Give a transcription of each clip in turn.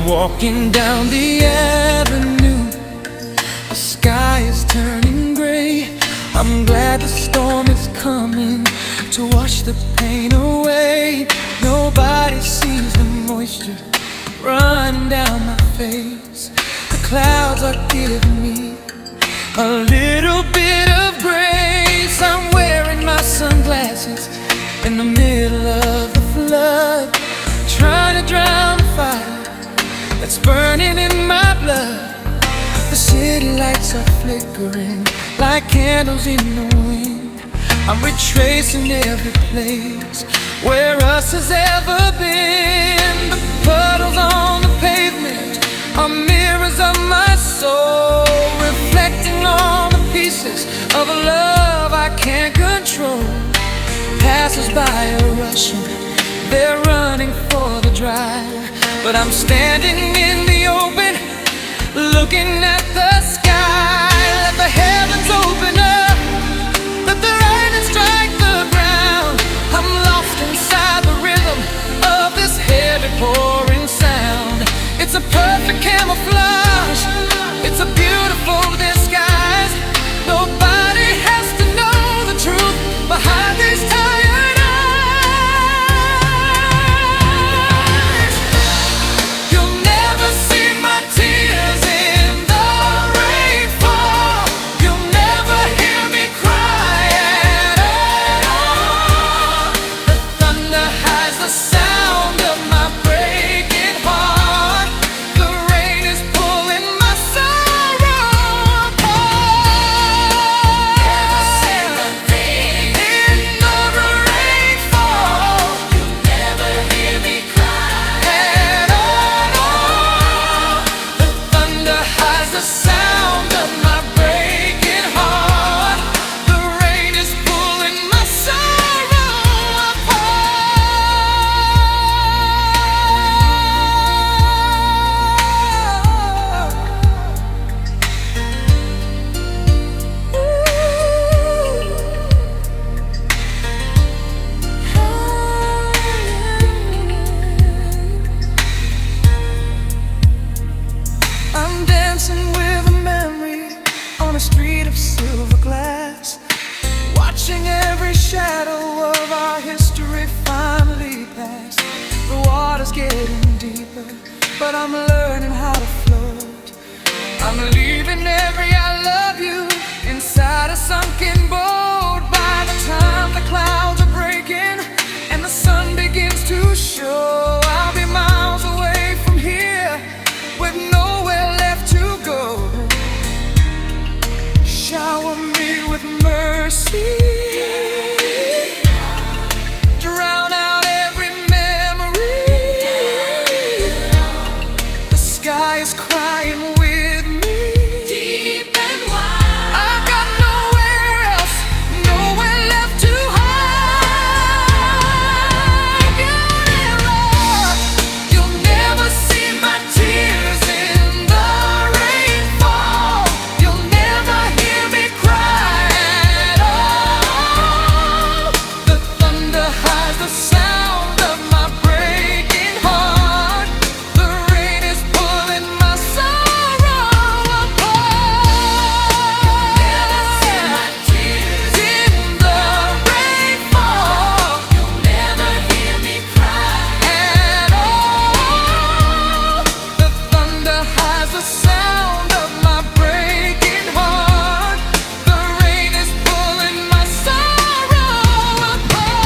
Walking down the avenue, the sky is turning gray. I'm glad the storm is coming to wash the pain away. Nobody sees the moisture running down my face. The clouds are giving me a little bit of grace. I'm wearing my sunglasses in the middle of the flood, trying to drown the fire that's burning in my blood. The city lights are flickering like candles in the wind. I'm retracing every place where us has ever been. The puddles on the pavement are mirrors of my soul, reflecting on the pieces of a love I can't control. Passers-by are rushing, they're running for the drive, but I'm standing in the open, looking at the sky. Let the heavens open up, let the lightning strike the ground. I'm lost inside the rhythm of this heavy pouring sound. It's a perfect camouflage, it's a beautiful disguise. Nobody has to know the truth behind these tired eyes. You'll never see my tears in the rainfall. You'll never hear me cry at all. The thunder hides the sound of my breaking heart. The rain is pulling my sorrow apart. Never see my face in the rainfall. You'll never hear me cry at all. The thunder hides the sound of my breaking heart. The rain is pulling my sorrow I'm dancing with a memory on a street of silver glass, watching every shadow of our history finally pass. The water's getting deeper, but I'm learning how to float. I'm leaving every I love you inside a sunken boat. By the time the clouds are breaking and the sun begins to show, I'll be miles away from here with nowhere left to go. Shower me with mercy, drown out every memory. The sky is crying with me, deep and wide. I've got nowhere else, nowhere left to hide. You'll never see my tears in the rainfall. You'll never hear me cry at all. The thunder hides the sound of my breaking heart. The rain is pulling my sorrow apart. Never see my tears in the rainfall. You'll never hear me cry at all. The thunder hides the sound of my breaking heart. The rain is pulling my sorrow apart.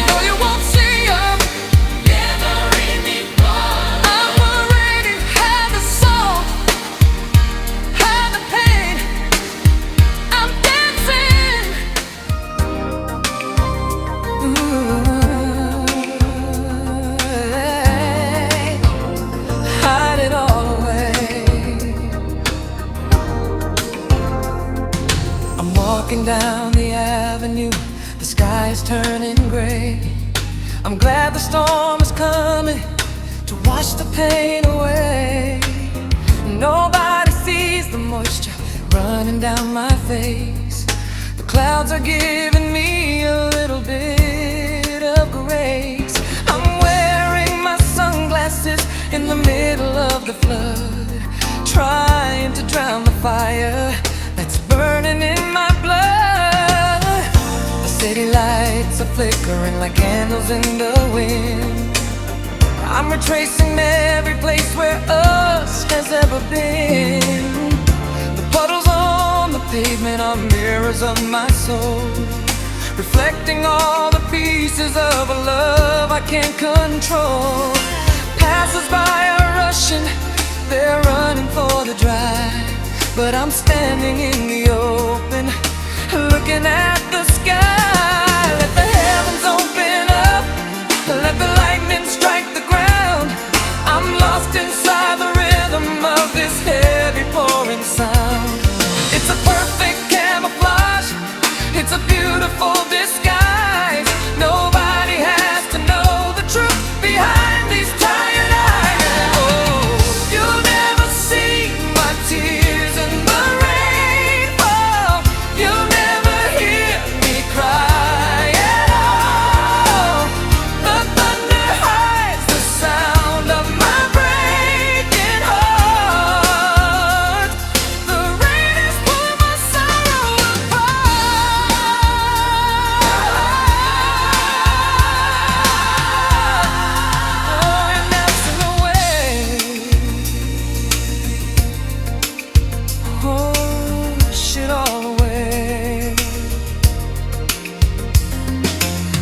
No, you won't see 'em. Never hear me cry. I've already had the salt, had the pain. I'm dancing. Hide it all away. I'm walking down the avenue, the sky is turning gray. I'm glad the storm is coming to wash the pain away. Nobody sees the moisture running down my face. The clouds are giving me a little bit of grace. waves. I'm wearing my sunglasses in the middle of the flood, trying to drown the fire that's burning in my blood. The city lights are flickering like candles in the wind. I'm retracing every place where us has ever been. The puddles on the pavement are mirrors of my soul, reflecting all the pieces of a love I can't control. Passers-by are rushing, they're running for the drive, but I'm standing in the open, looking at the sky. Let the heavens open up, let the lightning strike the ground. I'm lost inside the rhythm of this heavy pouring sound. It's a perfect camouflage, it's a beautiful disguise. Nobody has to know the truth behind these tired eyes. Oh, you'll never see my tears in the rainfall. You'll never hear me cry at all. The thunder hides the sound of my breaking heart. The rain has pulled my sorrow apart, and dancing away. Wash it all away.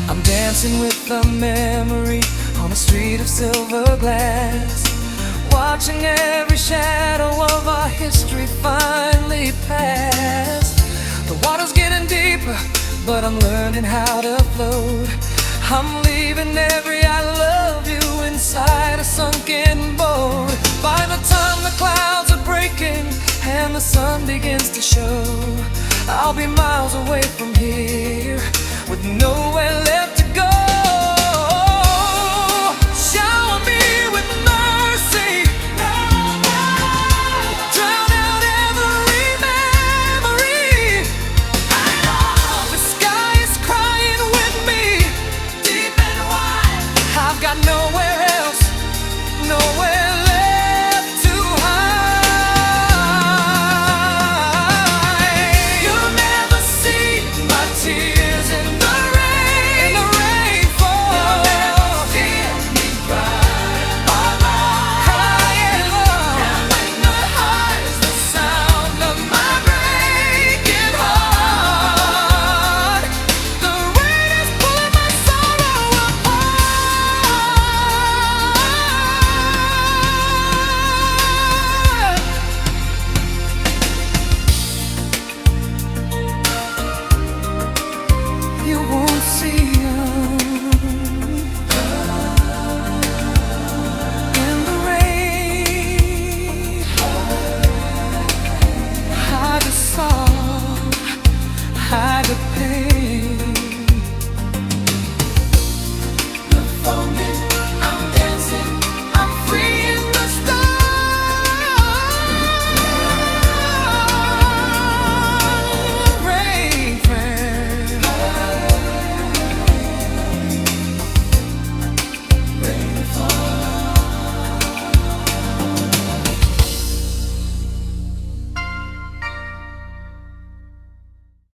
I'm dancing with a memory on a street of silver glass, watching every shadow of our history finally pass. The water's getting deeper, but I'm learning how to float. I'm leaving every I love you inside a sunken boat. By the time the clouds are breaking and the sun begins to show, I'll be miles away from here with nowhere left